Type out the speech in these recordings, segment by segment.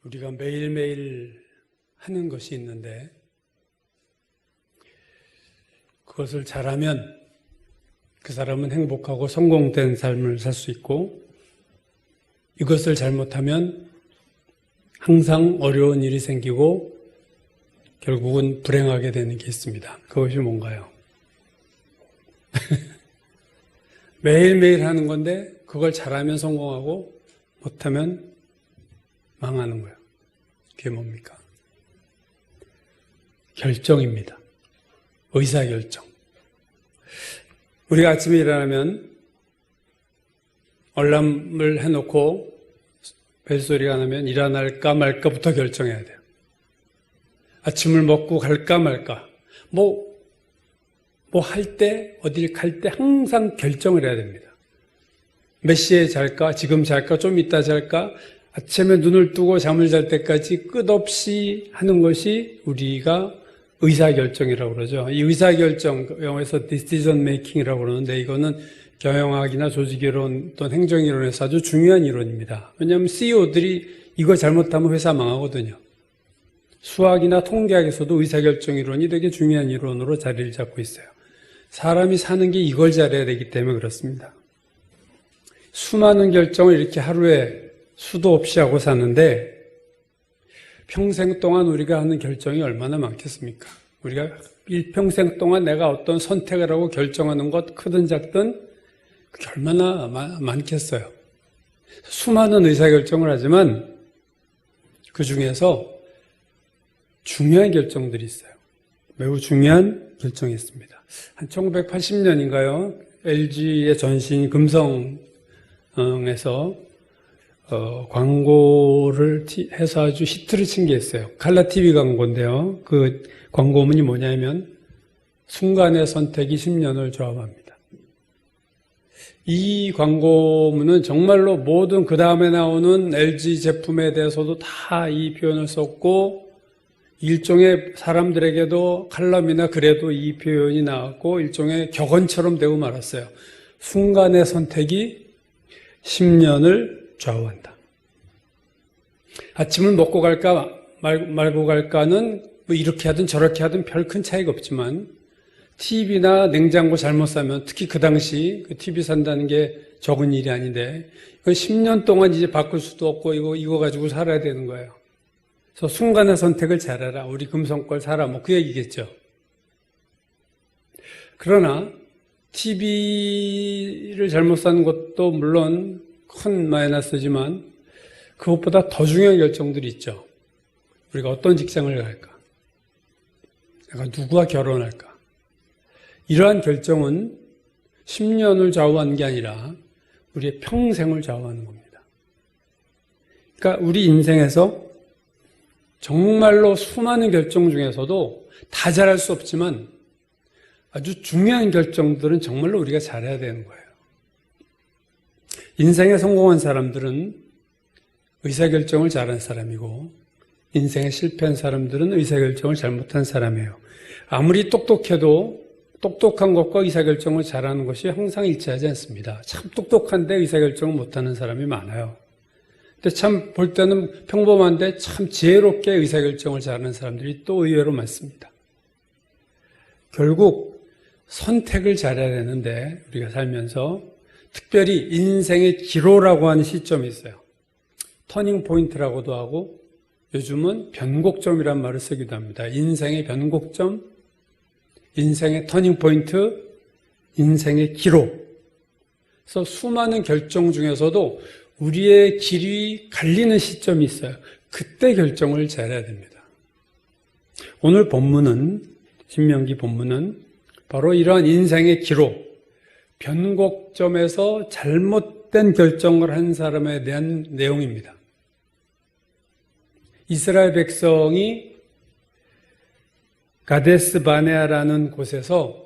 우리가 매일매일 하는 것이 있는데 그것을 잘하면 그 사람은 행복하고 성공된 삶을 살 수 있고 이것을 잘못하면 항상 어려운 일이 생기고 결국은 불행하게 되는 게 있습니다. 그것이 뭔가요? 매일매일 하는 건데 그걸 잘하면 성공하고 못하면 망하는 거예요. 그게 뭡니까? 결정입니다. 의사결정. 우리가 아침에 일어나면 알람을 해놓고 벨소리가 나면 일어날까 말까부터 결정해야 돼요. 아침을 먹고 갈까 말까. 할 때, 어딜 갈 때 항상 결정을 해야 됩니다. 몇 시에 잘까? 지금 잘까? 좀 이따 잘까? 아침에 눈을 뜨고 잠을 잘 때까지 끝없이 하는 것이 우리가 의사결정이라고 그러죠. 이 의사결정, 영어에서 decision making이라고 그러는데 이거는 경영학이나 조직이론 또는 행정이론에서 아주 중요한 이론입니다. 왜냐하면 CEO들이 이거 잘못하면 회사 망하거든요. 수학이나 통계학에서도 의사결정이론이 되게 중요한 이론으로 자리를 잡고 있어요. 사람이 사는 게 이걸 잘해야 되기 때문에 그렇습니다. 수많은 결정을 이렇게 하루에 수도 없이 하고 사는데 평생 동안 우리가 하는 결정이 얼마나 많겠습니까? 우리가 일평생 동안 내가 어떤 선택을 하고 결정하는 것 크든 작든 그게 얼마나 많겠어요. 수많은 의사결정을 하지만 그 중에서 중요한 결정들이 있어요. 매우 중요한 결정이 있습니다. 한 1980년인가요? LG의 전신 금성에서 광고를 해서 아주 히트를 친 게 있어요. 칼라 TV 광고인데요. 그 광고문이 뭐냐면 순간의 선택이 10년을 좌우합니다. 이 광고문은 정말로 모든 그 다음에 나오는 LG 제품에 대해서도 다 이 표현을 썼고 일종의 사람들에게도 칼럼이나 그래도 이 표현이 나왔고 일종의 격언처럼 되고 말았어요. 순간의 선택이 10년을 좌우한다. 아침을 먹고 갈까 말고 갈까는 뭐 이렇게 하든 저렇게 하든 별 큰 차이가 없지만 TV나 냉장고 잘못 사면 특히 그 당시 그 TV 산다는 게 적은 일이 아닌데 10년 동안 이제 바꿀 수도 없고 이거 가지고 살아야 되는 거예요. 그래서 순간의 선택을 잘해라. 우리 금성 걸 사라. 뭐 그 얘기겠죠. 그러나 TV를 잘못 사는 것도 물론 큰 마이너스지만 그것보다 더 중요한 결정들이 있죠. 우리가 어떤 직장을 갈까? 내가 누구와 결혼할까? 이러한 결정은 10년을 좌우하는 게 아니라 우리의 평생을 좌우하는 겁니다. 그러니까 우리 인생에서 정말로 수많은 결정 중에서도 다 잘할 수 없지만 아주 중요한 결정들은 정말로 우리가 잘해야 되는 거예요. 인생에 성공한 사람들은 의사결정을 잘한 사람이고 인생에 실패한 사람들은 의사결정을 잘못한 사람이에요. 아무리 똑똑해도 똑똑한 것과 의사결정을 잘하는 것이 항상 일치하지 않습니다. 참 똑똑한데 의사결정을 못하는 사람이 많아요. 근데 참 볼 때는 평범한데 참 지혜롭게 의사결정을 잘하는 사람들이 또 의외로 많습니다. 결국 선택을 잘해야 되는데 우리가 살면서 특별히 인생의 기로라고 하는 시점이 있어요. 터닝 포인트라고도 하고 요즘은 변곡점이란 말을 쓰기도 합니다. 인생의 변곡점, 인생의 터닝 포인트, 인생의 기로. 그래서 수많은 결정 중에서도 우리의 길이 갈리는 시점이 있어요. 그때 결정을 잘해야 됩니다. 오늘 본문은, 신명기 본문은 바로 이러한 인생의 기로, 변곡점에서 잘못된 결정을 한 사람에 대한 내용입니다. 이스라엘 백성이 가데스 바네아라는 곳에서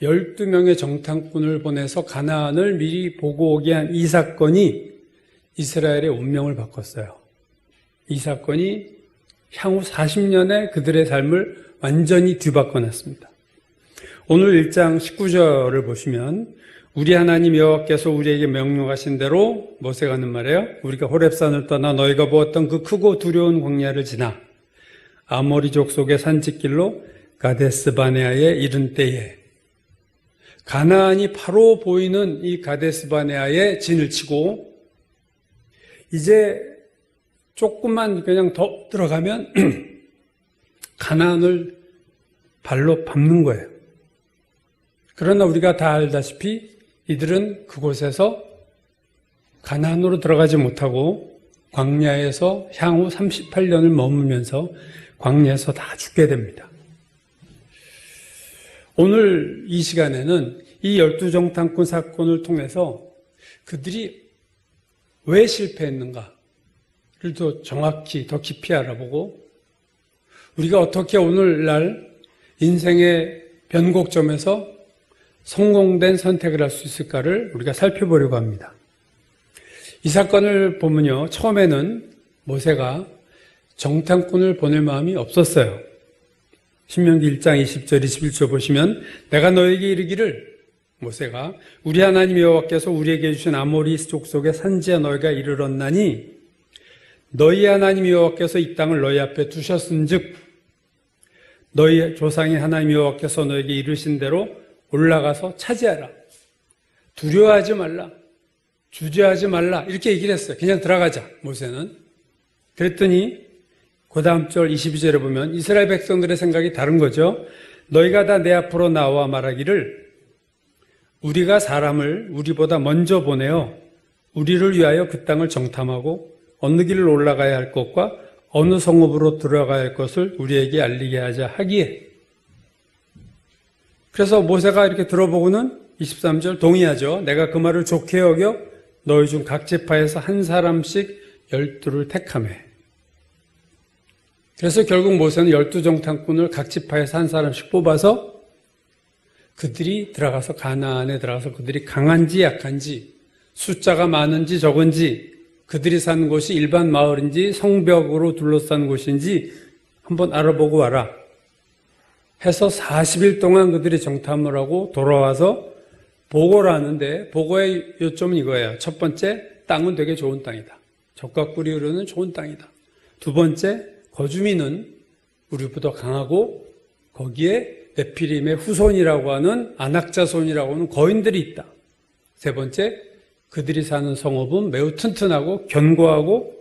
12명의 정탐꾼을 보내서 가나안을 미리 보고 오게 한 이 사건이 이스라엘의 운명을 바꿨어요. 이 사건이 향후 40년의 그들의 삶을 완전히 뒤바꿔 놨습니다. 오늘 1장 19절을 보시면 우리 하나님 여호와께서 우리에게 명령하신 대로 모세가 하는 말이에요. 우리가 호렙산을 떠나 너희가 보았던 그 크고 두려운 광야를 지나 아모리 족속의 산지길로 가데스바네아에 이른 때에, 가나안이 바로 보이는 이 가데스바네아에 진을 치고 이제 조금만 그냥 더 들어가면 가나안을 발로 밟는 거예요. 그러나 우리가 다 알다시피 이들은 그곳에서 가나안으로 들어가지 못하고 광야에서 향후 38년을 머물면서 광야에서 다 죽게 됩니다. 오늘 이 시간에는 이 12정탐꾼 사건을 통해서 그들이 왜 실패했는가를 더 정확히 더 깊이 알아보고 우리가 어떻게 오늘날 인생의 변곡점에서 성공된 선택을 할 수 있을까를 우리가 살펴보려고 합니다. 이 사건을 보면요, 처음에는 모세가 정탐꾼을 보낼 마음이 없었어요. 신명기 1장 20절 21절 보시면 내가 너에게 이르기를, 모세가 우리 하나님 여호와께서 우리에게 주신 아모리 족속의 산지에 너희가 이르렀나니 너희 하나님 여호와께서 이 땅을 너희 앞에 두셨은즉 너희 조상의 하나님 여호와께서 너에게 이르신 대로 올라가서 차지하라. 두려워하지 말라. 주저하지 말라. 이렇게 얘기를 했어요. 그냥 들어가자, 모세는. 그랬더니 그 다음 절 22절에 보면 이스라엘 백성들의 생각이 다른 거죠. 너희가 다 내 앞으로 나와 말하기를 우리가 사람을 우리보다 먼저 보내어 우리를 위하여 그 땅을 정탐하고 어느 길을 올라가야 할 것과 어느 성읍으로 들어가야 할 것을 우리에게 알리게 하자 하기에, 그래서 모세가 이렇게 들어보고는 23절 동의하죠. 내가 그 말을 좋게 여겨 너희 중 각 지파에서 한 사람씩 12를 택하며. 그래서 결국 모세는 12정탐꾼을 각 지파에서 한 사람씩 뽑아서 그들이 들어가서 가나안에 들어가서 그들이 강한지 약한지, 숫자가 많은지 적은지, 그들이 사는 곳이 일반 마을인지 성벽으로 둘러싼 곳인지 한번 알아보고 와라 해서 40일 동안 그들이 정탐을 하고 돌아와서 보고를 하는데, 보고의 요점은 이거예요. 첫 번째, 땅은 되게 좋은 땅이다. 젖과 꿀이 흐르는 좋은 땅이다. 두 번째, 거주민은 우리보다 강하고 거기에 네피림의 후손이라고 하는 안악자손이라고 하는 거인들이 있다. 세 번째, 그들이 사는 성읍은 매우 튼튼하고 견고하고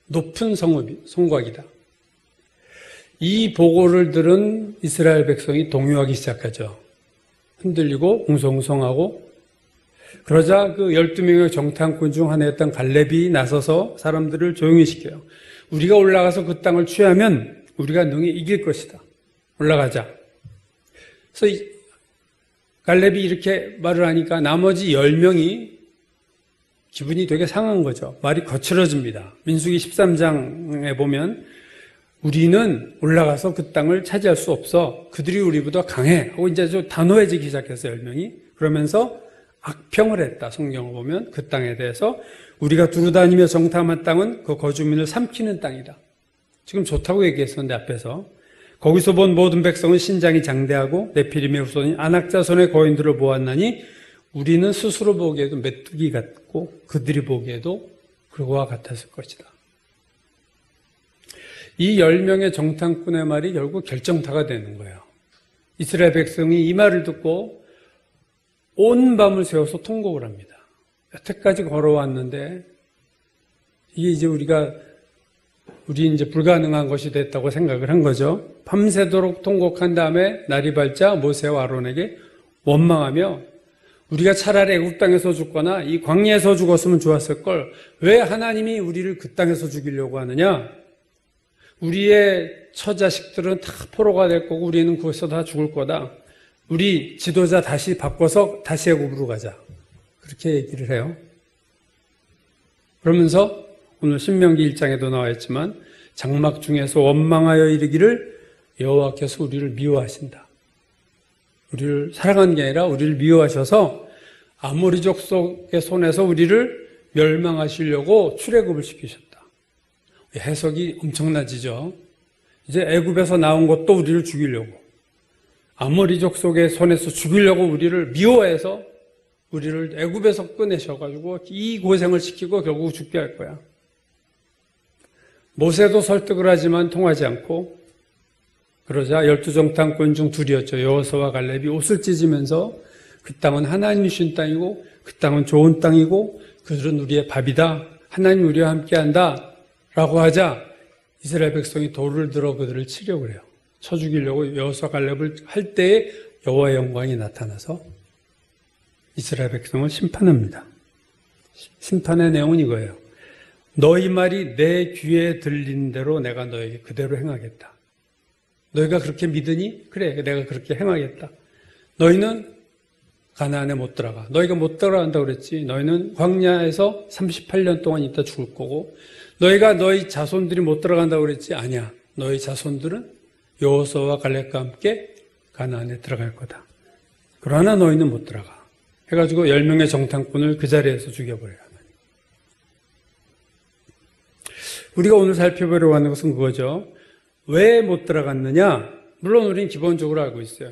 높은 성곽이다. 이 보고를 들은 이스라엘 백성이 동요하기 시작하죠. 흔들리고 웅성웅성하고. 그러자 그 12명의 정탐꾼 중 하나였던 갈렙이 나서서 사람들을 조용히 시켜요. 우리가 올라가서 그 땅을 취하면 우리가 능히 이길 것이다. 올라가자. 그래서 갈렙이 이렇게 말을 하니까 나머지 10명이 기분이 되게 상한 거죠. 말이 거칠어집니다. 민수기 13장에 보면 우리는 올라가서 그 땅을 차지할 수 없어. 그들이 우리보다 강해. 하고 이제 좀 단호해지기 시작했어요, 10명이. 그러면서 악평을 했다. 성경을 보면 그 땅에 대해서 우리가 두루다니며 정탐한 땅은 그 거주민을 삼키는 땅이다. 지금 좋다고 얘기했었는데 앞에서. 거기서 본 모든 백성은 신장이 장대하고 네피림의 후손인 안악자손의 거인들을 보았나니 우리는 스스로 보기에도 메뚜기 같고 그들이 보기에도 그와 같았을 것이다. 이 10명의 정탐꾼의 말이 결국 결정타가 되는 거예요. 이스라엘 백성이 이 말을 듣고 온 밤을 새워서 통곡을 합니다. 여태까지 걸어왔는데 이게 이제 우리 이제 불가능한 것이 됐다고 생각을 한 거죠. 밤새도록 통곡한 다음에 날이 밝자 모세와 아론에게 원망하며 우리가 차라리 애국 땅에서 죽거나 이 광야에서 죽었으면 좋았을 걸 왜 하나님이 우리를 그 땅에서 죽이려고 하느냐? 우리의 처자식들은 다 포로가 될 거고 우리는 거기서 다 죽을 거다. 우리 지도자 다시 바꿔서 다시 애국으로 가자. 그렇게 얘기를 해요. 그러면서 오늘 신명기 1장에도 나와 있지만 장막 중에서 원망하여 이르기를 여호와께서 우리를 미워하신다. 우리를 사랑한 게 아니라 우리를 미워하셔서 아모리 족속의 손에서 우리를 멸망하시려고 출애굽을 시키셨다. 해석이 엄청나지죠. 이제 애굽에서 나온 것도 우리를 죽이려고, 아모리 족속의 손에서 죽이려고 우리를 미워해서 우리를 애굽에서 꺼내셔가지고 이 고생을 시키고 결국 죽게 할 거야. 모세도 설득을 하지만 통하지 않고 그러자 12정탐꾼 중 둘이었죠. 여호수아와 갈렙이 옷을 찢으면서 그 땅은 하나님이 주신 땅이고 그 땅은 좋은 땅이고 그들은 우리의 밥이다. 하나님 우리와 함께한다. 라고 하자 이스라엘 백성이 돌을 들어 그들을 치려고 그래요. 쳐 죽이려고 여호수아 갈렙을 할 때에 여호와의 영광이 나타나서 이스라엘 백성을 심판합니다. 심판의 내용은 이거예요. 너희 말이 내 귀에 들린 대로 내가 너에게 그대로 행하겠다. 너희가 그렇게 믿으니? 그래, 내가 그렇게 행하겠다. 너희는 가나안에 못 들어가. 너희가 못 들어간다고 그랬지. 너희는 광야에서 38년 동안 있다 죽을 거고 너희가 너희 자손들이 못 들어간다고 그랬지. 아니야. 너희 자손들은 여호수아와 갈렙과 함께 가나안에 들어갈 거다. 그러나 너희는 못 들어가. 해가지고 10명의 정탐꾼을 그 자리에서 죽여버려요. 우리가 오늘 살펴보려고 하는 것은 그거죠. 왜 못 들어갔느냐? 물론 우리는 기본적으로 알고 있어요.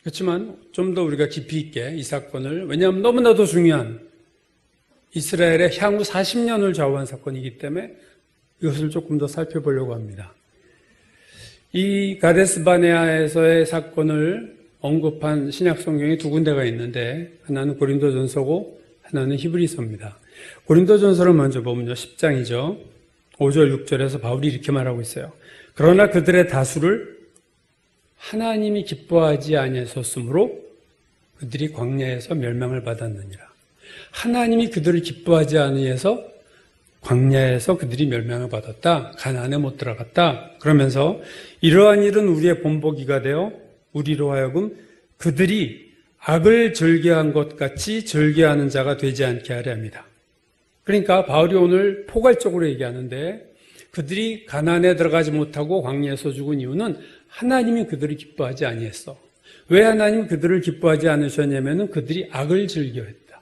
그렇지만 좀 더 우리가 깊이 있게 이 사건을, 왜냐하면 너무나도 중요한 이스라엘의 향후 40년을 좌우한 사건이기 때문에 이것을 조금 더 살펴보려고 합니다. 이 가데스 바네아에서의 사건을 언급한 신약 성경이 두 군데가 있는데 하나는 고린도전서고 하나는 히브리서입니다. 고린도전서를 먼저 보면요. 10장이죠. 5절 6절에서 바울이 이렇게 말하고 있어요. 그러나 그들의 다수를 하나님이 기뻐하지 아니하셨으므로 그들이 광야에서 멸망을 받았느니라. 하나님이 그들을 기뻐하지 아니해서 광야에서 그들이 멸망을 받았다. 가나안에 못 들어갔다. 그러면서 이러한 일은 우리의 본보기가 되어 우리로 하여금 그들이 악을 즐겨한 것 같이 즐겨하는 자가 되지 않게 하려 합니다. 그러니까 바울이 오늘 포괄적으로 얘기하는데 그들이 가나안에 들어가지 못하고 광야에서 죽은 이유는 하나님이 그들을 기뻐하지 아니했어. 왜 하나님이 그들을 기뻐하지 않으셨냐면은 그들이 악을 즐겨했다.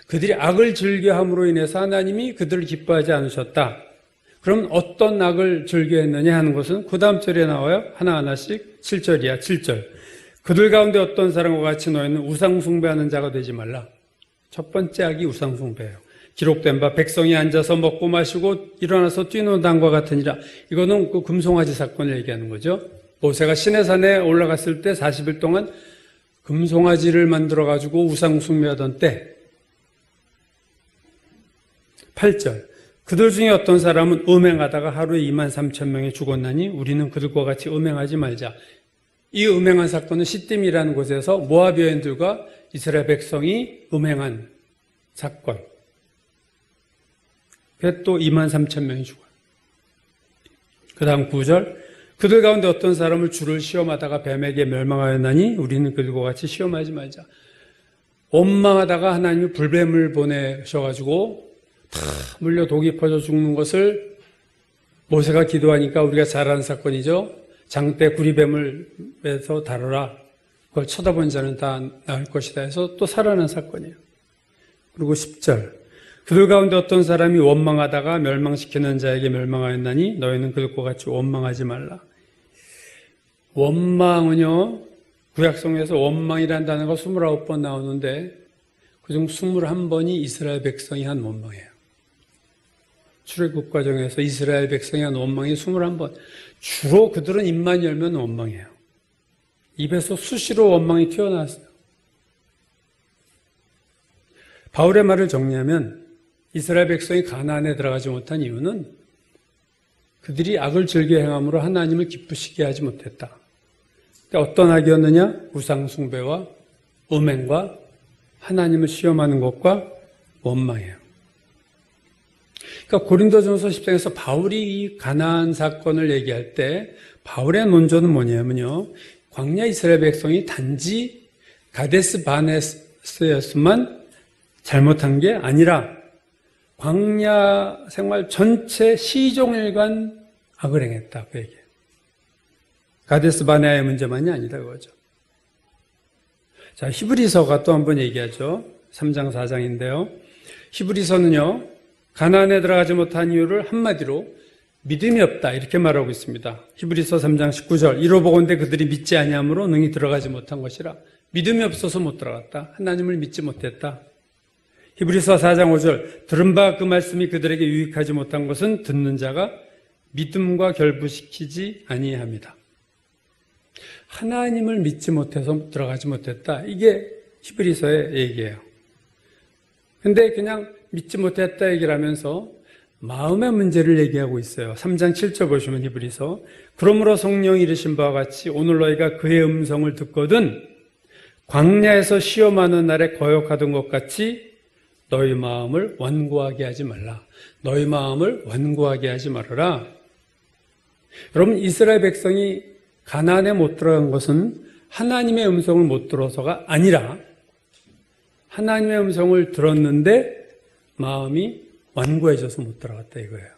그들이 악을 즐겨함으로 인해서 하나님이 그들을 기뻐하지 않으셨다. 그럼 어떤 악을 즐겨했느냐 하는 것은 그 다음 절에 나와요. 하나하나씩 7절이야. 7절. 그들 가운데 어떤 사람과 같이 너희는 우상 숭배하는 자가 되지 말라. 첫 번째 악이 우상 숭배예요. 기록된 바 백성이 앉아서 먹고 마시고 일어나서 뛰는 당과 같으니라. 이거는 그 금송아지 사건을 얘기하는 거죠. 모세가 시내산에 올라갔을 때 40일 동안 금송아지를 만들어가지고 우상 숭배하던 때 8절. 그들 중에 어떤 사람은 음행하다가 하루에 23,000명이 죽었나니 우리는 그들과 같이 음행하지 말자. 이 음행한 사건은 시딤이라는 곳에서 모압 여인들과 이스라엘 백성이 음행한 사건. 그래서 또 23,000명이 죽어요. 그 다음 9절. 그들 가운데 어떤 사람을 주를 시험하다가 뱀에게 멸망하였나니 우리는 그들과 같이 시험하지 말자. 원망하다가 하나님이 불뱀을 보내셔가지고 다 물려 독이 퍼져 죽는 것을 모세가 기도하니까 우리가 잘 아는 사건이죠. 장대 구리뱀을 매서 다뤄라. 그걸 쳐다본 자는 다 나을 것이다 해서 또 살아난 사건이에요. 그리고 10절. 그들 가운데 어떤 사람이 원망하다가 멸망시키는 자에게 멸망하였나니 너희는 그들과 같이 원망하지 말라. 원망은요. 구약성경에서 원망이라는 단어가 29번 나오는데 그중 21번이 이스라엘 백성이 한 원망이에요. 출애굽 과정에서 이스라엘 백성이 한 원망이 21번. 주로 그들은 입만 열면 원망이에요. 입에서 수시로 원망이 튀어나왔어요. 바울의 말을 정리하면 이스라엘 백성이 가나안에 들어가지 못한 이유는 그들이 악을 즐겨 행함으로 하나님을 기쁘시게 하지 못했다. 그러니까 어떤 악이었느냐? 우상 숭배와 음행과 하나님을 시험하는 것과 원망이에요. 그러니까 고린도전서 10장에서 바울이 이 가나안 사건을 얘기할 때 바울의 논조는 뭐냐면요. 광야 이스라엘 백성이 단지 가데스 바네스였으면 잘못한 게 아니라 광야 생활 전체 시종일관 악을 행했다. 그 얘기예요. 가데스 바네아의 문제만이 아니다 그거죠. 자, 히브리서가 또 한번 얘기하죠. 3장 4장인데요. 히브리서는요. 가나안에 들어가지 못한 이유를 한마디로 믿음이 없다 이렇게 말하고 있습니다. 히브리서 3장 19절. 이로 보건대 그들이 믿지 아니함으로 능히 들어가지 못한 것이라. 믿음이 없어서 못 들어갔다. 하나님을 믿지 못했다. 히브리서 4장 5절 들은 바 그 말씀이 그들에게 유익하지 못한 것은 듣는 자가 믿음과 결부시키지 아니합니다. 하나님을 믿지 못해서 들어가지 못했다. 이게 히브리서의 얘기예요. 근데 그냥 믿지 못했다 얘기를 하면서 마음의 문제를 얘기하고 있어요. 3장 7절 보시면 히브리서 그러므로 성령이 이르신 바와 같이 오늘 너희가 그의 음성을 듣거든 광야에서 시험하는 날에 거역하던 것 같이 너희 마음을 완고하게 하지 말라. 너희 마음을 완고하게 하지 말아라. 여러분 이스라엘 백성이 가나안에 못 들어간 것은 하나님의 음성을 못 들어서가 아니라 하나님의 음성을 들었는데 마음이 완고해져서 못 들어갔다 이거예요.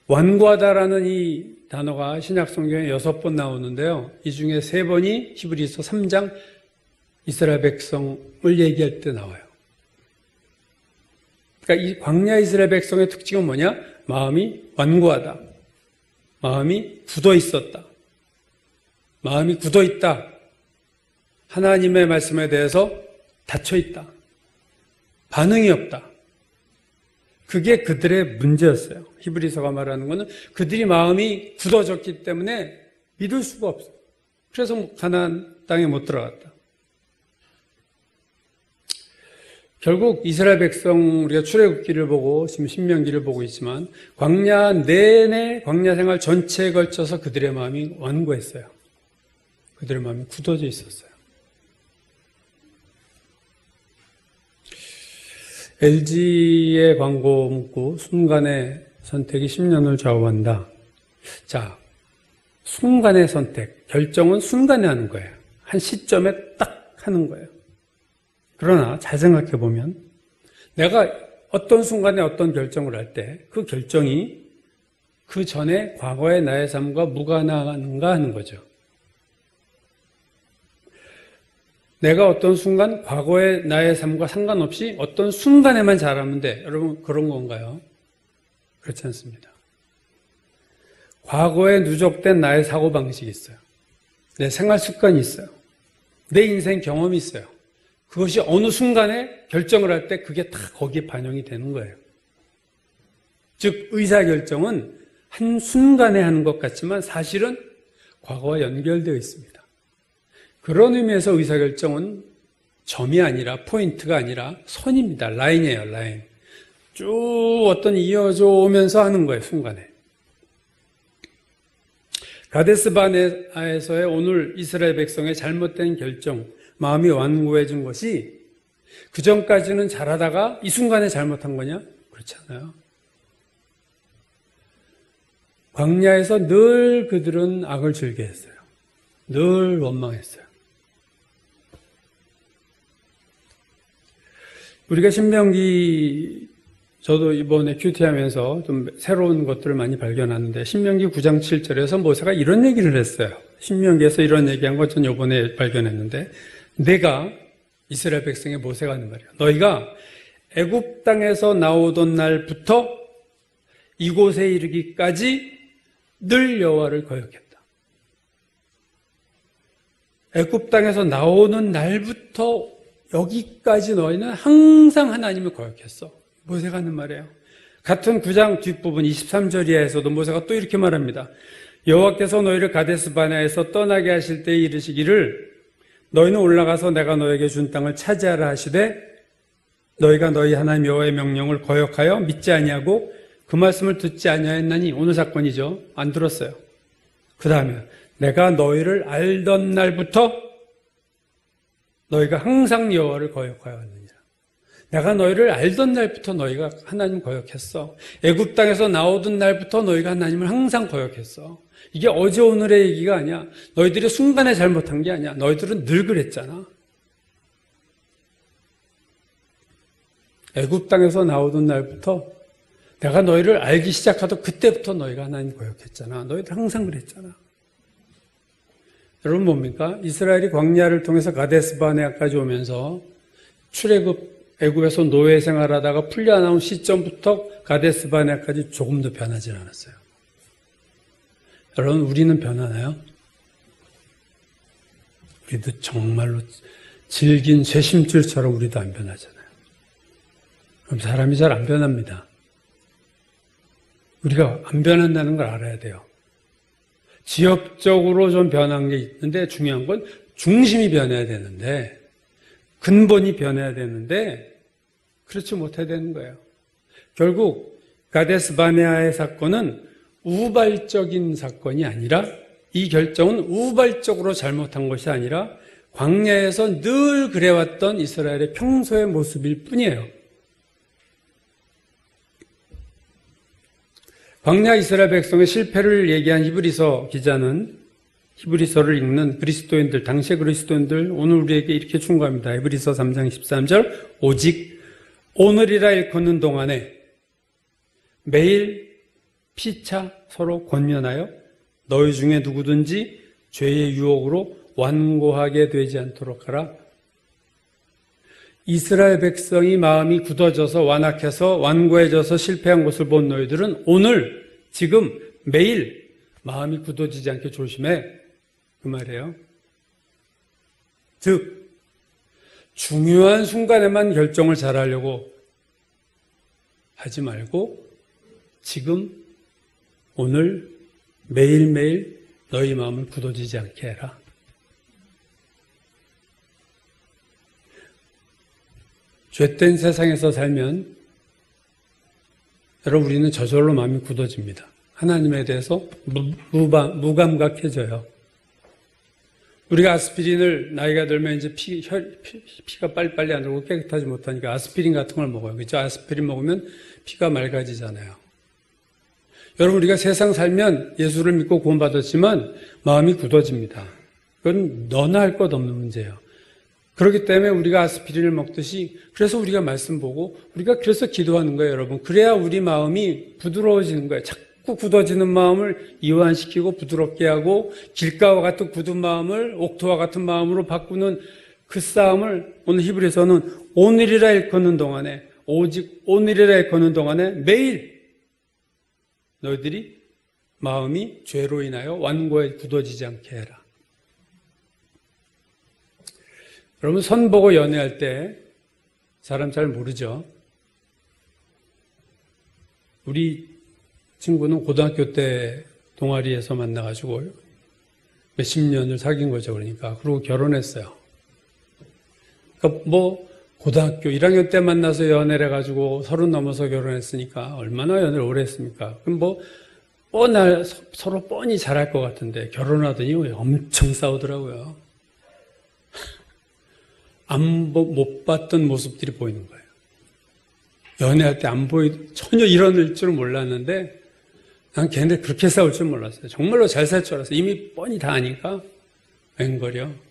완고하다라는 이 단어가 신약 성경에 6번 나오는데요. 이 중에 3번이 히브리서 3장 이스라엘 백성을 얘기할 때 나와요. 그러니까 이 광야 이스라엘 백성의 특징은 뭐냐? 마음이 완고하다. 마음이 굳어 있었다. 마음이 굳어 있다. 하나님의 말씀에 대해서 닫혀 있다. 반응이 없다. 그게 그들의 문제였어요. 히브리서가 말하는 것은 그들이 마음이 굳어졌기 때문에 믿을 수가 없어요. 그래서 가나안 땅에 못 들어갔다. 결국 이스라엘 백성 우리가 출애굽기를 보고 지금 신명기를 보고 있지만 광야 내내 광야 생활 전체에 걸쳐서 그들의 마음이 완고했어요. 그들의 마음이 굳어져 있었어요. LG의 광고 문구 순간의 선택이 10년을 좌우한다. 자, 순간의 선택, 결정은 순간에 하는 거예요. 한 시점에 딱 하는 거예요. 그러나 잘 생각해 보면 내가 어떤 순간에 어떤 결정을 할 때 그 결정이 그 전에 과거의 나의 삶과 무관한가 하는 거죠. 내가 어떤 순간 과거의 나의 삶과 상관없이 어떤 순간에만 잘하면 돼. 여러분 그런 건가요? 그렇지 않습니다. 과거에 누적된 나의 사고방식이 있어요. 내 생활 습관이 있어요. 내 인생 경험이 있어요. 그것이 어느 순간에 결정을 할 때 그게 다 거기에 반영이 되는 거예요. 즉 의사결정은 한순간에 하는 것 같지만 사실은 과거와 연결되어 있습니다. 그런 의미에서 의사결정은 점이 아니라 포인트가 아니라 선입니다. 라인이에요. 라인. 쭉 어떤 이어져 오면서 하는 거예요. 순간에. 가데스 바네아에서의 오늘 이스라엘 백성의 잘못된 결정, 마음이 완고해진 것이 그 전까지는 잘하다가 이 순간에 잘못한 거냐? 그렇지 않아요. 광야에서 늘 그들은 악을 즐겨했어요. 늘 원망했어요. 우리가 신명기 저도 이번에 큐티하면서 좀 새로운 것들을 많이 발견하는데 신명기 9장 7절에서 모세가 이런 얘기를 했어요. 신명기에서 이런 얘기한 거 전 이번에 발견했는데 내가 이스라엘 백성의 모세가 하는 말이에요. 너희가 애굽 땅에서 나오던 날부터 이곳에 이르기까지 늘 여호와를 거역했다. 애굽 땅에서 나오는 날부터 여기까지 너희는 항상 하나님을 거역했어. 모세가 하는 말이에요. 같은 9장 뒷부분 23절 이하에서도 모세가 또 이렇게 말합니다. 여호와께서 너희를 가데스 바네아에서 떠나게 하실 때에 이르시기를 너희는 올라가서 내가 너에게 준 땅을 차지하라 하시되 너희가 너희 하나님 여호와의 명령을 거역하여 믿지 아니하고 그 말씀을 듣지 아니하였나니 오늘 사건이죠. 안 들었어요. 그 다음에 내가 너희를 알던 날부터 너희가 항상 여호와를 거역하여 왔느니라. 내가 너희를 알던 날부터 너희가 하나님 거역했어. 애굽 땅에서 나오던 날부터 너희가 하나님을 항상 거역했어. 이게 어제 오늘의 얘기가 아니야. 너희들이 순간에 잘못한 게 아니야. 너희들은 늘 그랬잖아. 애굽 땅에서 나오던 날부터 내가 너희를 알기 시작하던 그때부터 너희가 하나님 거역했잖아. 너희들 항상 그랬잖아. 여러분 뭡니까? 이스라엘이 광야를 통해서 가데스 바네아까지 오면서 출애굽 애굽에서 노예 생활하다가 풀려나온 시점부터 가데스 바네아까지 조금도 변하지 않았어요. 여러분 우리는 변하나요? 우리도 정말로 질긴 쇠심줄처럼 우리도 안 변하잖아요. 그럼 사람이 잘 안 변합니다. 우리가 안 변한다는 걸 알아야 돼요. 지엽적으로 좀 변한 게 있는데 중요한 건 중심이 변해야 되는데 근본이 변해야 되는데 그렇지 못해야 되는 거예요. 결국 가데스 바네아의 사건은 우발적인 사건이 아니라 이 결정은 우발적으로 잘못한 것이 아니라 광야에서 늘 그래왔던 이스라엘의 평소의 모습일 뿐이에요. 광야 이스라엘 백성의 실패를 얘기한 히브리서 기자는 히브리서를 읽는 그리스도인들, 당시의 그리스도인들 오늘 우리에게 이렇게 충고합니다. 히브리서 3장 13절 오직 오늘이라 일컫는 동안에 매일 피차 서로 권면하여 너희 중에 누구든지 죄의 유혹으로 완고하게 되지 않도록 하라. 이스라엘 백성이 마음이 굳어져서 완악해서 완고해져서 실패한 것을 본 너희들은 오늘 지금 매일 마음이 굳어지지 않게 조심해. 그 말이에요. 즉 중요한 순간에만 결정을 잘하려고 하지 말고 지금 오늘 매일매일 너희 마음을 굳어지지 않게 해라. 죄된 세상에서 살면 여러분 우리는 저절로 마음이 굳어집니다. 하나님에 대해서 무감각해져요. 우리가 아스피린을 나이가 들면 이제 피가 빨리빨리 안 들어오고 깨끗하지 못하니까 아스피린 같은 걸 먹어요. 그렇죠? 아스피린 먹으면 피가 맑아지잖아요. 여러분 우리가 세상 살면 예수를 믿고 구원받았지만 마음이 굳어집니다. 그건 너나 할 것 없는 문제예요. 그렇기 때문에 우리가 아스피린을 먹듯이 그래서 우리가 말씀 보고 우리가 그래서 기도하는 거예요, 여러분. 그래야 우리 마음이 부드러워지는 거예요. 자꾸 굳어지는 마음을 이완시키고 부드럽게 하고 길가와 같은 굳은 마음을 옥토와 같은 마음으로 바꾸는 그 싸움을 오늘 히브리서는 오늘이라 일컫는 동안에 오직 오늘이라 일컫는 동안에 매일 너희들이 마음이 죄로 인하여 완고에 굳어지지 않게 해라. 여러분 선 보고 연애할 때 사람 잘 모르죠. 우리 친구는 고등학교 때 동아리에서 만나가지고 몇십 년을 사귄 거죠. 그러니까 그리고 결혼했어요. 그러니까 뭐 고등학교 1학년 때 만나서 연애를 해가지고 30 넘어서 결혼했으니까 얼마나 연애를 오래 했습니까? 그럼 서로 뻔히 잘할 것 같은데 결혼하더니 엄청 싸우더라고요. 못 봤던 모습들이 보이는 거예요. 연애할 때 전혀 이럴 줄 몰랐는데 난 걔네 그렇게 싸울 줄 몰랐어요. 정말로 잘 살 줄 알았어요. 이미 뻔히 다 아니까 웬걸요.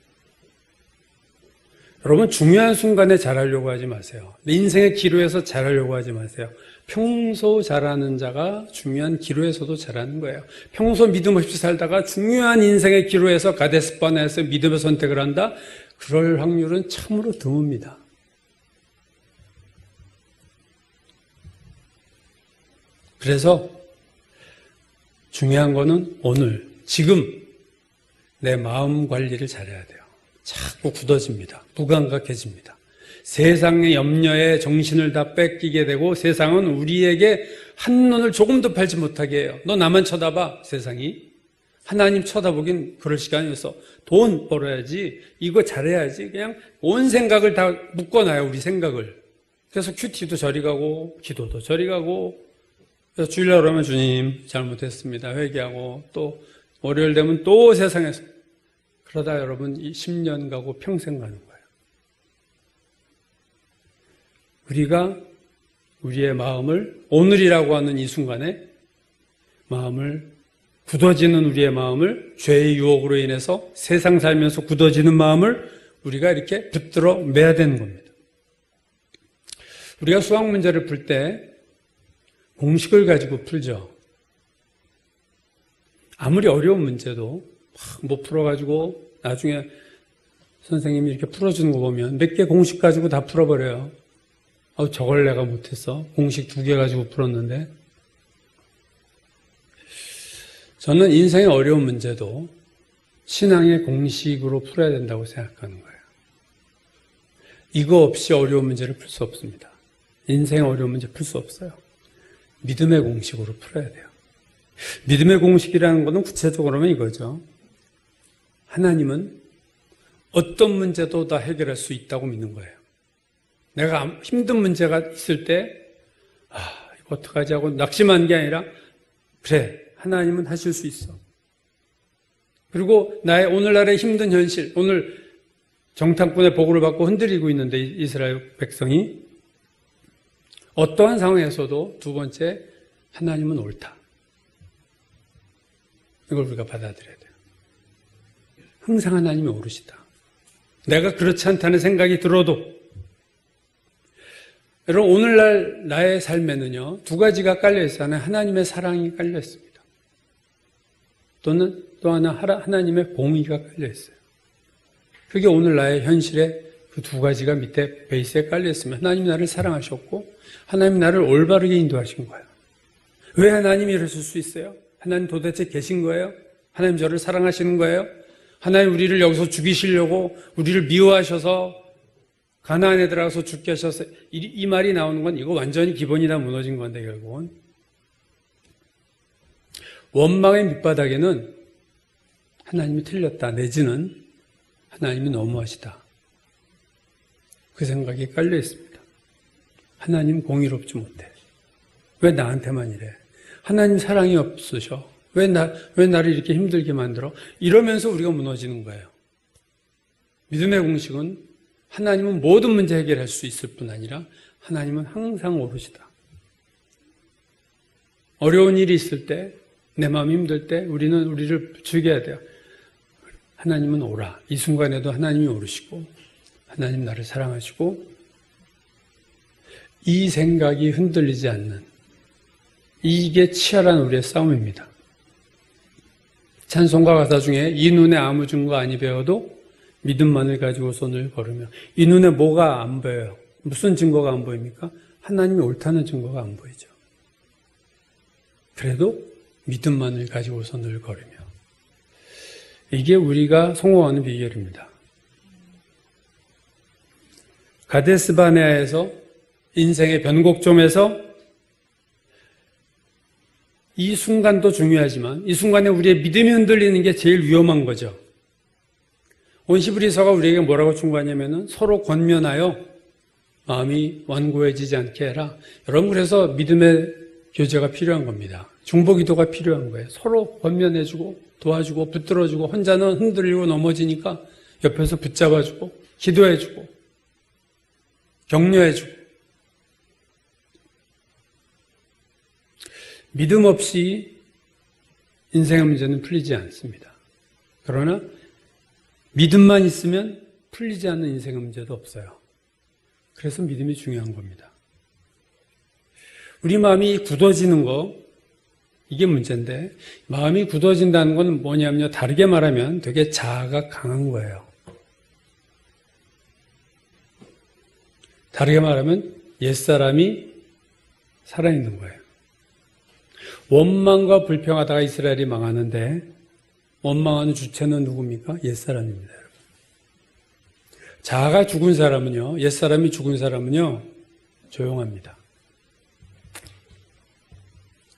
여러분 중요한 순간에 잘하려고 하지 마세요. 인생의 기로에서 잘하려고 하지 마세요. 평소 잘하는 자가 중요한 기로에서도 잘하는 거예요. 평소 믿음 없이 살다가 중요한 인생의 기로에서 가데스 바네아에서 믿음의 선택을 한다? 그럴 확률은 참으로 드뭅니다. 그래서 중요한 거는 오늘, 지금 내 마음 관리를 잘해야 돼요. 자꾸 굳어집니다. 무감각해집니다. 세상의 염려에 정신을 다 뺏기게 되고 세상은 우리에게 한눈을 조금도 팔지 못하게 해요. 너 나만 쳐다봐, 세상이. 하나님 쳐다보긴 그럴 시간이 없어. 돈 벌어야지, 이거 잘해야지. 그냥 온 생각을 다 묶어놔요, 우리 생각을. 그래서 큐티도 저리 가고 기도도 저리 가고 그래서 주일날 오면 주님 잘못했습니다 회개하고 또 월요일 되면 또 세상에서 그러다 여러분 10년 가고 평생 가는 거예요. 우리가 우리의 마음을 오늘이라고 하는 이 순간에 마음을 굳어지는 우리의 마음을 죄의 유혹으로 인해서 세상 살면서 굳어지는 마음을 우리가 이렇게 붙들어 매야 되는 겁니다. 우리가 수학 문제를 풀 때 공식을 가지고 풀죠. 아무리 어려운 문제도 못 풀어가지고 나중에 선생님이 이렇게 풀어주는 거 보면 몇 개 공식 가지고 다 풀어버려요. 저걸 내가 못했어. 공식 2개 가지고 풀었는데. 저는 인생의 어려운 문제도 신앙의 공식으로 풀어야 된다고 생각하는 거예요. 이거 없이 어려운 문제를 풀 수 없습니다. 인생의 어려운 문제 풀 수 없어요. 믿음의 공식으로 풀어야 돼요. 믿음의 공식이라는 것은 구체적으로는 이거죠. 하나님은 어떤 문제도 다 해결할 수 있다고 믿는 거예요. 내가 힘든 문제가 있을 때 이거 어떡하지 하고 낙심하는 게 아니라 그래, 하나님은 하실 수 있어. 그리고 나의 오늘날의 힘든 현실, 오늘 정탐꾼의 보고를 받고 흔들리고 있는데 이스라엘 백성이 어떠한 상황에서도 두 번째, 하나님은 옳다. 이걸 우리가 받아들여야 돼요. 항상 하나님이 옳으시다. 내가 그렇지 않다는 생각이 들어도 여러분, 오늘날 나의 삶에는요, 두 가지가 깔려있어요. 하나님의 사랑이 깔려있습니다. 또는 또 하나 하나님의 공의가 깔려있어요. 그게 오늘 나의 현실에 그 두 가지가 밑에 베이스에 깔려있으면 하나님이 나를 사랑하셨고 하나님이 나를 올바르게 인도하신 거예요. 왜 하나님이 이러실 수 있어요? 하나님 도대체 계신 거예요? 하나님 저를 사랑하시는 거예요? 하나님 우리를 여기서 죽이시려고 우리를 미워하셔서 가나안에 들어가서 죽게 하셔서 이 말이 나오는 건 이거 완전히 기본이 다 무너진 건데 결국은 원망의 밑바닥에는 하나님이 틀렸다 내지는 하나님이 너무하시다 그 생각이 깔려 있습니다. 하나님 공의롭지 못해. 왜 나한테만 이래? 하나님 사랑이 없으셔. 왜 나를 이렇게 힘들게 만들어? 이러면서 우리가 무너지는 거예요. 믿음의 공식은 하나님은 모든 문제 해결할 수 있을 뿐 아니라 하나님은 항상 옳으시다. 어려운 일이 있을 때, 내 마음이 힘들 때 우리를 죽여야 돼요. 하나님은 옳아. 이 순간에도 하나님이 옳으시고 하나님 나를 사랑하시고 이 생각이 흔들리지 않는 이게 치열한 우리의 싸움입니다. 찬송가 가사 중에 이 눈에 아무 증거 아니 배워도 믿음만을 가지고 손을 걸으며 이 눈에 뭐가 안 보여요? 무슨 증거가 안 보입니까? 하나님이 옳다는 증거가 안 보이죠. 그래도 믿음만을 가지고 손을 걸으며 이게 우리가 성공하는 비결입니다. 가데스바네아에서 인생의 변곡점에서 이 순간도 중요하지만 이 순간에 우리의 믿음이 흔들리는 게 제일 위험한 거죠. 온 히브리서가 우리에게 뭐라고 충고하냐면은 서로 권면하여 마음이 완고해지지 않게 해라. 여러분 그래서 믿음의 교제가 필요한 겁니다. 중보기도가 필요한 거예요. 서로 권면해주고 도와주고 붙들어주고 혼자는 흔들리고 넘어지니까 옆에서 붙잡아주고 기도해주고 격려해주고 믿음 없이 인생의 문제는 풀리지 않습니다. 그러나 믿음만 있으면 풀리지 않는 인생의 문제도 없어요. 그래서 믿음이 중요한 겁니다. 우리 마음이 굳어지는 거 이게 문제인데 마음이 굳어진다는 건 뭐냐면요. 다르게 말하면 되게 자아가 강한 거예요. 다르게 말하면 옛사람이 살아있는 거예요. 원망과 불평하다가 이스라엘이 망하는데 원망하는 주체는 누굽니까? 옛사람입니다. 여러분. 자아가 죽은 사람은요. 옛사람이 죽은 사람은요. 조용합니다.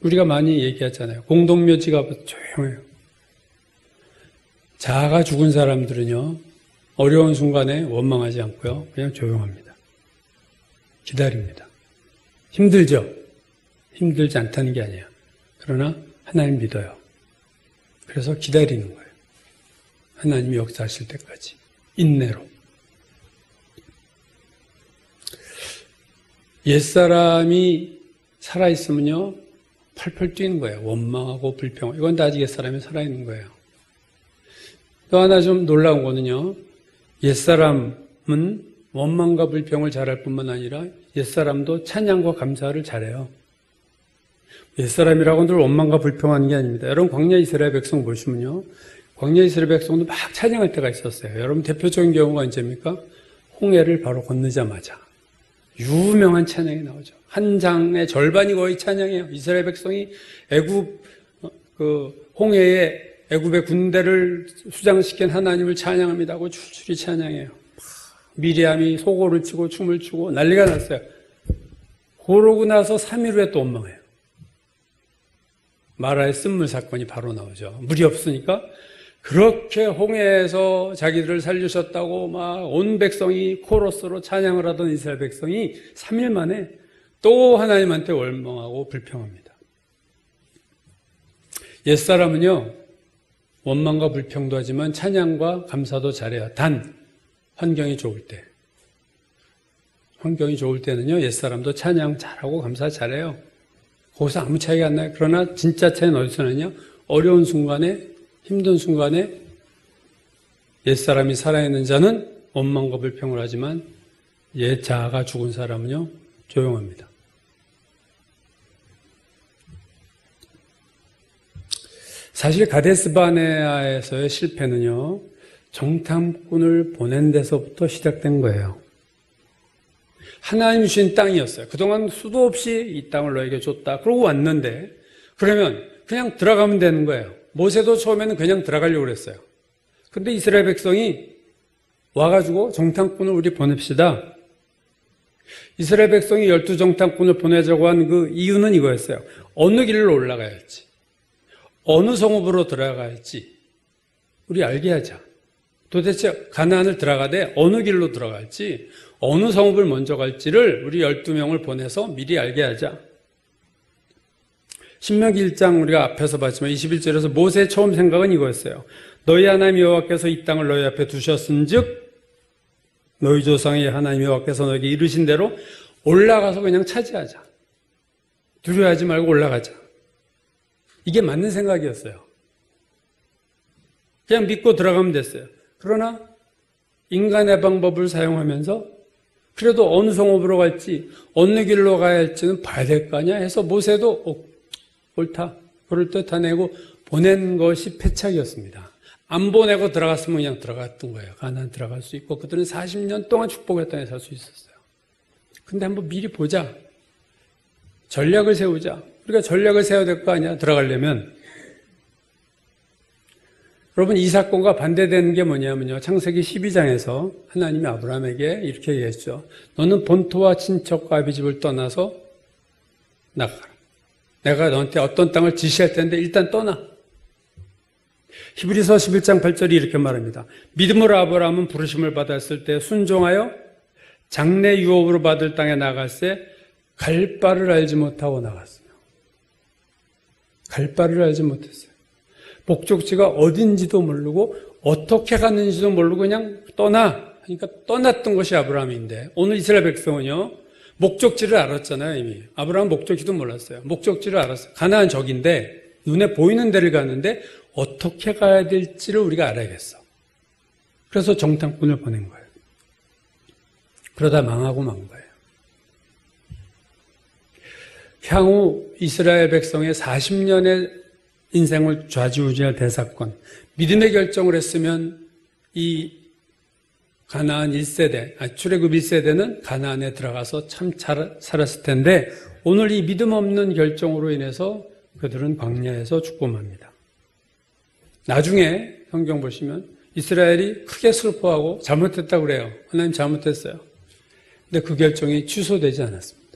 우리가 많이 얘기하잖아요. 공동묘지가 조용해요. 자아가 죽은 사람들은요. 어려운 순간에 원망하지 않고요. 그냥 조용합니다. 기다립니다. 힘들죠? 힘들지 않다는 게 아니에요. 그러나 하나님 믿어요. 그래서 기다리는 거예요. 하나님이 역사하실 때까지. 인내로. 옛사람이 살아있으면요. 펄펄 뛰는 거예요. 원망하고 불평. 이건 다 아직 옛사람이 살아있는 거예요. 또 하나 좀 놀라운 거는요. 옛사람은 원망과 불평을 잘할 뿐만 아니라 옛사람도 찬양과 감사를 잘해요. 옛사람이라고 늘 원망과 불평하는 게 아닙니다. 여러분 광야 이스라엘 백성 보시면요. 광야 이스라엘 백성도 막 찬양할 때가 있었어요. 여러분 대표적인 경우가 언제입니까? 홍해를 바로 건너자마자 유명한 찬양이 나오죠. 한 장의 절반이 거의 찬양이에요. 이스라엘 백성이 애굽 홍해에 애굽의 군대를 수장시킨 하나님을 찬양합니다 하고 출출히 찬양해요. 미리암이 소고를 치고 춤을 추고 난리가 났어요. 그러고 나서 3일 후에 또 원망해요. 마라의 쓴물 사건이 바로 나오죠. 물이 없으니까 그렇게 홍해에서 자기들을 살리셨다고 막 온 백성이 코러스로 찬양을 하던 이스라엘 백성이 3일 만에 또 하나님한테 원망하고 불평합니다. 옛사람은요, 원망과 불평도 하지만 찬양과 감사도 잘해요. 단 환경이 좋을 때. 환경이 좋을 때는요, 옛사람도 찬양 잘하고 감사 잘해요. 거기서 아무 차이가 안 나요. 그러나 진짜 차이는 어디서 나냐? 어려운 순간에, 힘든 순간에 옛사람이 살아있는 자는 원망과 불평을 하지만 옛 자아가 죽은 사람은요, 조용합니다. 사실 가데스바네아에서의 실패는요, 정탐꾼을 보낸 데서부터 시작된 거예요. 하나님 주신 땅이었어요. 그동안 수도 없이 이 땅을 너에게 줬다. 그러고 왔는데, 그러면 그냥 들어가면 되는 거예요. 모세도 처음에는 그냥 들어가려고 그랬어요. 근데 이스라엘 백성이 와가지고 정탐꾼을 우리 보냅시다. 이스라엘 백성이 12정탐꾼을 보내자고 한 그 이유는 이거였어요. 어느 길로 올라가야 할지, 어느 성읍으로 들어가야 할지 우리 알게 하자. 도대체 가나안을 들어가되 어느 길로 들어갈지, 어느 성읍을 먼저 갈지를 우리 12명을 보내서 미리 알게 하자. 신명기 1장 우리가 앞에서 봤지만 21절에서 모세의 처음 생각은 이거였어요. 너희 하나님 여호와께서 이 땅을 너희 앞에 두셨은즉 너희 조상의 하나님 여호와께서 너에게 이르신 대로 올라가서 그냥 차지하자. 두려워하지 말고 올라가자. 이게 맞는 생각이었어요. 그냥 믿고 들어가면 됐어요. 그러나 인간의 방법을 사용하면서 그래도 어느 성읍으로 갈지 어느 길로 가야 할지는 봐야 될 거 아니야 해서 모세도 옳다, 그럴듯하네고 보낸 것이 패착이었습니다. 안 보내고 들어갔으면 그냥 들어갔던 거예요. 가나안 들어갈 수 있고 그들은 40년 동안 축복의 땅에 살 수 있었어요. 근데 한번 미리 보자. 전략을 세우자. 우리가 전략을 세워야 될 거 아니야, 들어가려면. 여러분, 이 사건과 반대되는 게 뭐냐면요. 창세기 12장에서 하나님이 아브라함에게 이렇게 얘기했죠. 너는 본토와 친척과 아비집을 떠나서 나가라. 내가 너한테 어떤 땅을 지시할 텐데 일단 떠나. 히브리서 11장 8절이 이렇게 말합니다. 믿음으로 아브라함은 부르심을 받았을 때 순종하여 장래 유업으로 받을 땅에 나갔을 때 갈 바를 알지 못하고 나갔어요. 갈 바를 알지 못했어요. 목적지가 어딘지도 모르고 어떻게 갔는지도 모르고 그냥 떠나. 그러니까 떠났던 것이 아브라함인데 오늘 이스라엘 백성은요. 목적지를 알았잖아요. 이미. 아브라함은 목적지도 몰랐어요. 목적지를 알았어요. 가나안 적인데 눈에 보이는 데를 갔는데 어떻게 가야 될지를 우리가 알아야겠어. 그래서 정탐꾼을 보낸 거예요. 그러다 망하고 만 거예요. 향후 이스라엘 백성의 40년의 인생을 좌지우지할 대사건, 믿음의 결정을 했으면 이 가나안 1세대, 출애굽 1세대는 가나안에 들어가서 참 잘 살았을 텐데 오늘 이 믿음 없는 결정으로 인해서 그들은 광야에서 죽고 맙니다. 나중에 성경 보시면 이스라엘이 크게 슬퍼하고 잘못했다고 그래요. 하나님 잘못했어요. 근데 그 결정이 취소되지 않았습니다.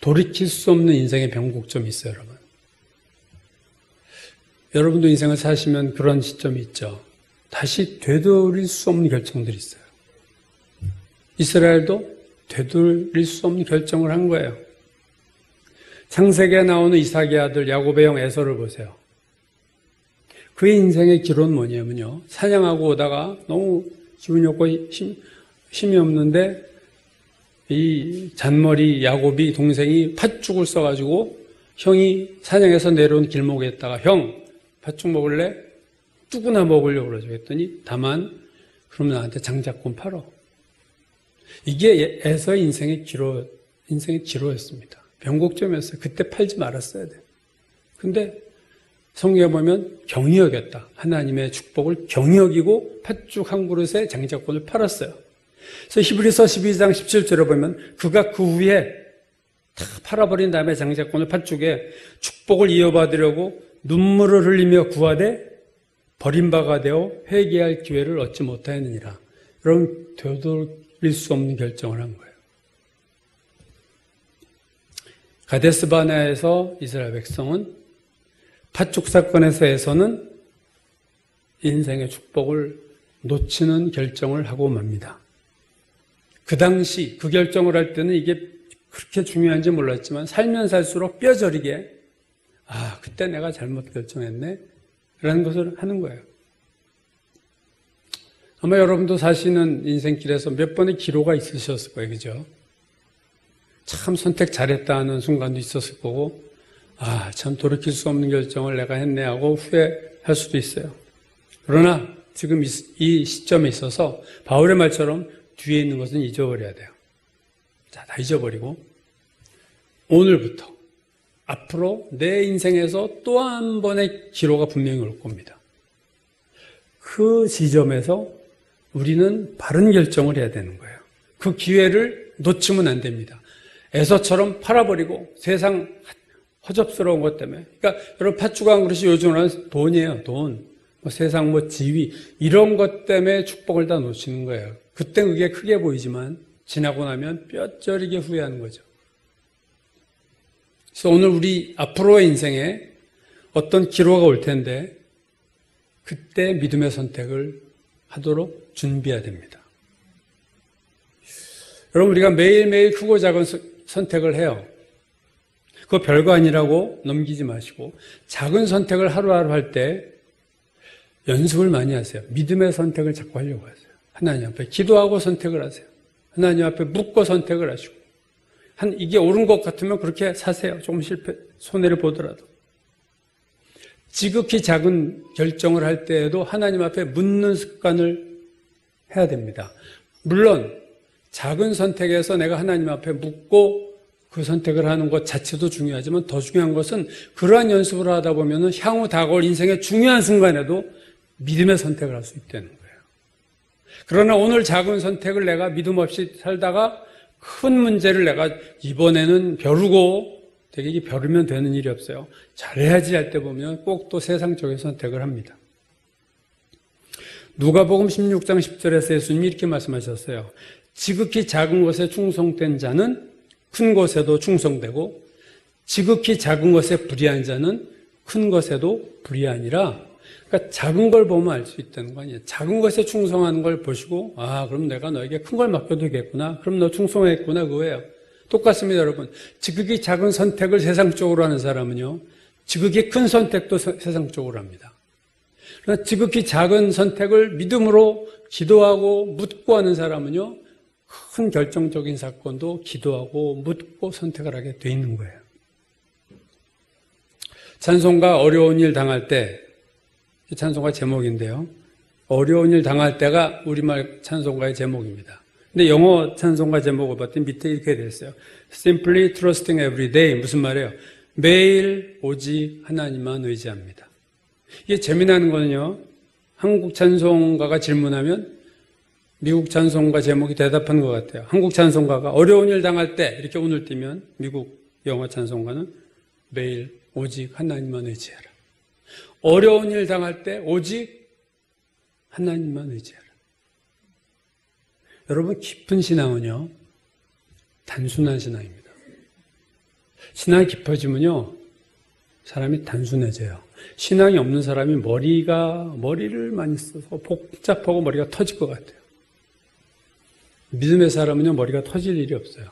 돌이킬 수 없는 인생의 변곡점이 있어요, 여러분. 여러분도 인생을 사시면 그런 시점이 있죠. 다시 되돌릴 수 없는 결정들이 있어요. 이스라엘도 되돌릴 수 없는 결정을 한 거예요. 창세기에 나오는 이삭의 아들 야곱의 형 에서를 보세요. 그의 인생의 기로는 뭐냐면요. 사냥하고 오다가 너무 기분이 없고 힘이 없는데 이 잔머리 야곱이 동생이 팥죽을 써가지고 형이 사냥해서 내려온 길목에 있다가 형 팥죽 먹을래? 뚜구나 먹으려고 그러죠. 했더니 다만 그럼 나한테 장작권 팔어. 이게 에서의 인생의 기로였습니다. 변곡점이었어요. 그때 팔지 말았어야 돼. 근데 성경에 보면 경히 여겼다. 하나님의 축복을 경히 여기고 팥죽 한 그릇에 장작권을 팔았어요. 그래서 히브리서 12장 17절에 보면 그가 그 후에 다 팔아버린 다음에 장작권을 팥죽에 축복을 이어받으려고 눈물을 흘리며 구하되 버림바가 되어 회개할 기회를 얻지 못하였느니라. 여러분, 되돌릴 수 없는 결정을 한 거예요. 가데스 바네아에서 이스라엘 백성은 팥죽 사건에서는 인생의 축복을 놓치는 결정을 하고 맙니다. 그 당시 그 결정을 할 때는 이게 그렇게 중요한지 몰랐지만 살면 살수록 뼈저리게 그때 내가 잘못 결정했네 라는 것을 하는 거예요. 아마 여러분도 사시는 인생길에서 몇 번의 기로가 있으셨을 거예요. 그죠? 참 선택 잘했다 하는 순간도 있었을 거고 참 돌이킬 수 없는 결정을 내가 했네 하고 후회할 수도 있어요. 그러나 지금 이 시점에 있어서 바울의 말처럼 뒤에 있는 것은 잊어버려야 돼요. 자, 다 잊어버리고 오늘부터 앞으로 내 인생에서 또 한 번의 기로가 분명히 올 겁니다. 그 지점에서 우리는 바른 결정을 해야 되는 거예요. 그 기회를 놓치면 안 됩니다. 에서처럼 팔아버리고 세상 허접스러운 것 때문에. 그러니까 여러분 팥죽 한 그릇이 요즘은 돈이에요. 돈. 세상 지위 이런 것 때문에 축복을 다 놓치는 거예요. 그때 그게 크게 보이지만 지나고 나면 뼈저리게 후회하는 거죠. 그래서 오늘 우리 앞으로의 인생에 어떤 기로가 올 텐데 그때 믿음의 선택을 하도록 준비해야 됩니다. 여러분 우리가 매일매일 크고 작은 선택을 해요. 그거 별거 아니라고 넘기지 마시고 작은 선택을 하루하루 할 때 연습을 많이 하세요. 믿음의 선택을 자꾸 하려고 하세요. 하나님 앞에 기도하고 선택을 하세요. 하나님 앞에 묻고 선택을 하시고 이게 옳은 것 같으면 그렇게 사세요. 조금 손해를 보더라도. 지극히 작은 결정을 할 때에도 하나님 앞에 묻는 습관을 해야 됩니다. 물론 작은 선택에서 내가 하나님 앞에 묻고 그 선택을 하는 것 자체도 중요하지만 더 중요한 것은 그러한 연습을 하다 보면 향후 다가올 인생의 중요한 순간에도 믿음의 선택을 할 수 있다는 거예요. 그러나 오늘 작은 선택을 내가 믿음 없이 살다가 큰 문제를 내가 이번에는 벼르고 되게 이게 벼르면 되는 일이 없어요. 잘해야지 할 때 보면 꼭 또 세상적인 선택을 합니다. 누가복음 16장 10절에서 예수님이 이렇게 말씀하셨어요. 지극히 작은 것에 충성된 자는 큰 것에도 충성되고 지극히 작은 것에 불의한 자는 큰 것에도 불의하니라. 그러니까 작은 걸 보면 알 수 있다는 거 아니에요. 작은 것에 충성하는 걸 보시고 그럼 내가 너에게 큰 걸 맡겨도 되겠구나. 그럼 너 충성했구나 그거예요. 똑같습니다, 여러분. 지극히 작은 선택을 세상적으로 하는 사람은요. 지극히 큰 선택도 세상적으로 합니다. 그러나 지극히 작은 선택을 믿음으로 기도하고 묻고 하는 사람은요. 큰 결정적인 사건도 기도하고 묻고 선택을 하게 돼 있는 거예요. 찬송가 어려운 일 당할 때 찬송가 제목인데요. 어려운 일 당할 때가 우리말 찬송가의 제목입니다. 근데 영어 찬송가 제목을 봤더니 밑에 이렇게 돼 있어요. Simply trusting every day. 무슨 말이에요? 매일 오직 하나님만 의지합니다. 이게 재미나는 거는요. 한국 찬송가가 질문하면 미국 찬송가 제목이 대답한 것 같아요. 한국 찬송가가 어려운 일 당할 때 이렇게 오늘 띄면 미국 영어 찬송가는 매일 오직 하나님만 의지해라. 어려운 일 당할 때 오직 하나님만 의지해라. 여러분 깊은 신앙은요. 단순한 신앙입니다. 신앙이 깊어지면요. 사람이 단순해져요. 신앙이 없는 사람이 머리를 많이 써서 복잡하고 머리가 터질 것 같아요. 믿음의 사람은요. 머리가 터질 일이 없어요.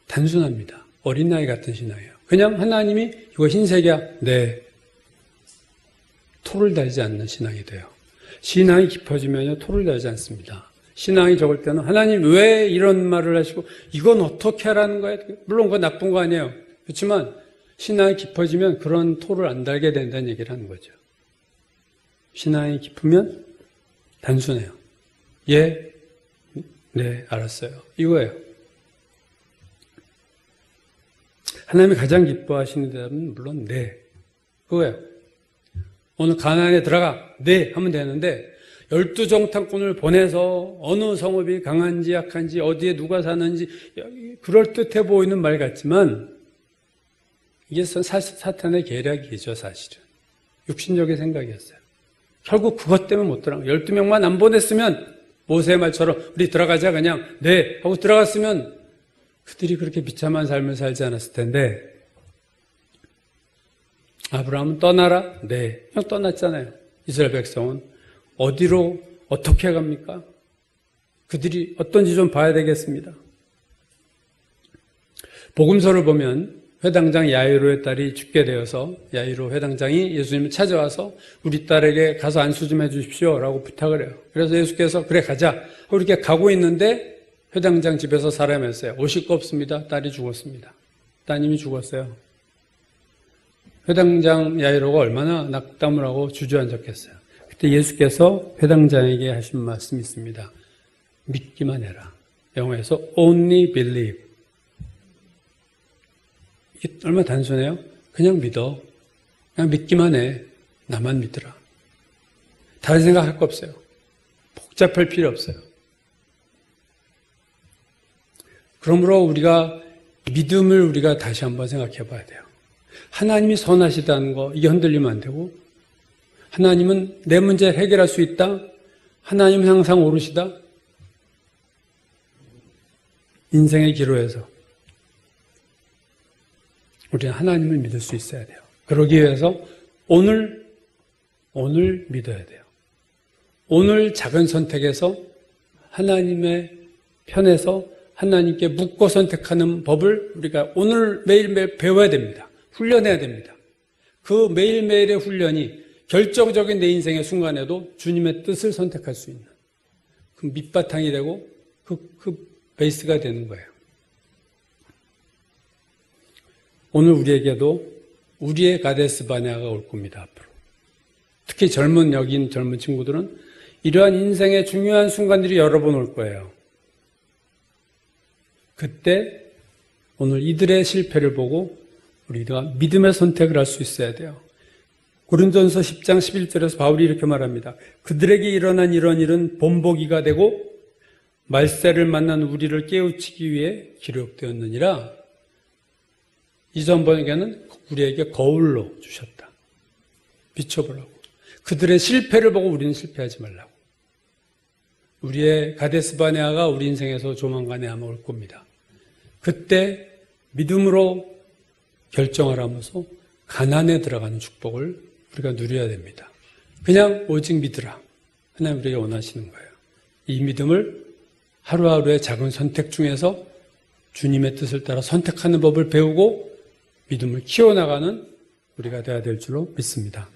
단순합니다. 어린아이 같은 신앙이에요. 그냥 하나님이 이거 흰색이야. 네. 토를 달지 않는 신앙이 돼요. 신앙이 깊어지면요. 토를 달지 않습니다. 신앙이 적을 때는 하나님 왜 이런 말을 하시고 이건 어떻게 하라는 거야? 물론 그건 나쁜 거 아니에요. 그렇지만 신앙이 깊어지면 그런 토를 안 달게 된다는 얘기를 하는 거죠. 신앙이 깊으면 단순해요. 예, 네, 알았어요. 이거예요. 하나님이 가장 기뻐하시는 대답은 물론 네, 그거예요. 오늘 가나안에 들어가 네 하면 되는데 12정탐꾼을 보내서 어느 성읍이 강한지 약한지 어디에 누가 사는지 그럴듯해 보이는 말 같지만 이게 사탄의 계략이죠. 사실은 육신적인 생각이었어요. 결국 그것 때문에 못 들어간 거예요. 12명만 안 보냈으면 모세의 말처럼 우리 들어가자 그냥 네 하고 들어갔으면 그들이 그렇게 비참한 삶을 살지 않았을 텐데 아브라함은 떠나라? 네. 그냥 떠났잖아요. 이스라엘 백성은 어디로 어떻게 갑니까? 그들이 어떤지 좀 봐야 되겠습니다. 복음서를 보면 회당장 야이로의 딸이 죽게 되어서 야이로 회당장이 예수님을 찾아와서 우리 딸에게 가서 안수 좀 해주십시오 라고 부탁을 해요. 그래서 예수께서 그래 가자 하고 이렇게 가고 있는데 회당장 집에서 사람이 왔어요. 오실 거 없습니다. 딸이 죽었습니다. 따님이 죽었어요. 회당장 야이로가 얼마나 낙담을 하고 주저앉았겠어요. 그때 예수께서 회당장에게 하신 말씀이 있습니다. 믿기만 해라. 영어에서 only believe. 이게 얼마나 단순해요? 그냥 믿어. 그냥 믿기만 해. 나만 믿으라. 다른 생각할 거 없어요. 복잡할 필요 없어요. 그러므로 우리가 믿음을 우리가 다시 한번 생각해 봐야 돼요. 하나님이 선하시다는 거 이게 흔들리면 안 되고 하나님은 내 문제를 해결할 수 있다. 하나님은 항상 오르시다. 인생의 기로에서 우리는 하나님을 믿을 수 있어야 돼요. 그러기 위해서 오늘 믿어야 돼요. 오늘 작은 선택에서 하나님의 편에서 하나님께 묻고 선택하는 법을 우리가 오늘 매일매일 배워야 됩니다. 훈련해야 됩니다. 그 매일매일의 훈련이 결정적인 내 인생의 순간에도 주님의 뜻을 선택할 수 있는 그 밑바탕이 되고 그 베이스가 되는 거예요. 오늘 우리에게도 우리의 가데스 바네아가 올 겁니다. 앞으로. 특히 여기 젊은 친구들은 이러한 인생의 중요한 순간들이 여러 번 올 거예요. 그때 오늘 이들의 실패를 보고 우리가 믿음의 선택을 할 수 있어야 돼요. 고린도전서 10장 11절에서 바울이 이렇게 말합니다. 그들에게 일어난 이런 일은 본보기가 되고 말세를 만난 우리를 깨우치기 위해 기록되었느니라. 이전번에는 우리에게 거울로 주셨다. 비춰보라고. 그들의 실패를 보고 우리는 실패하지 말라고. 우리의 가데스 바네아가 우리 인생에서 조만간에 아마 올 겁니다. 그때 믿음으로 결정을 하면서 가난에 들어가는 축복을 우리가 누려야 됩니다. 그냥 오직 믿으라. 하나님 우리에게 원하시는 거예요. 이 믿음을 하루하루의 작은 선택 중에서 주님의 뜻을 따라 선택하는 법을 배우고 믿음을 키워나가는 우리가 되어야 될 줄로 믿습니다.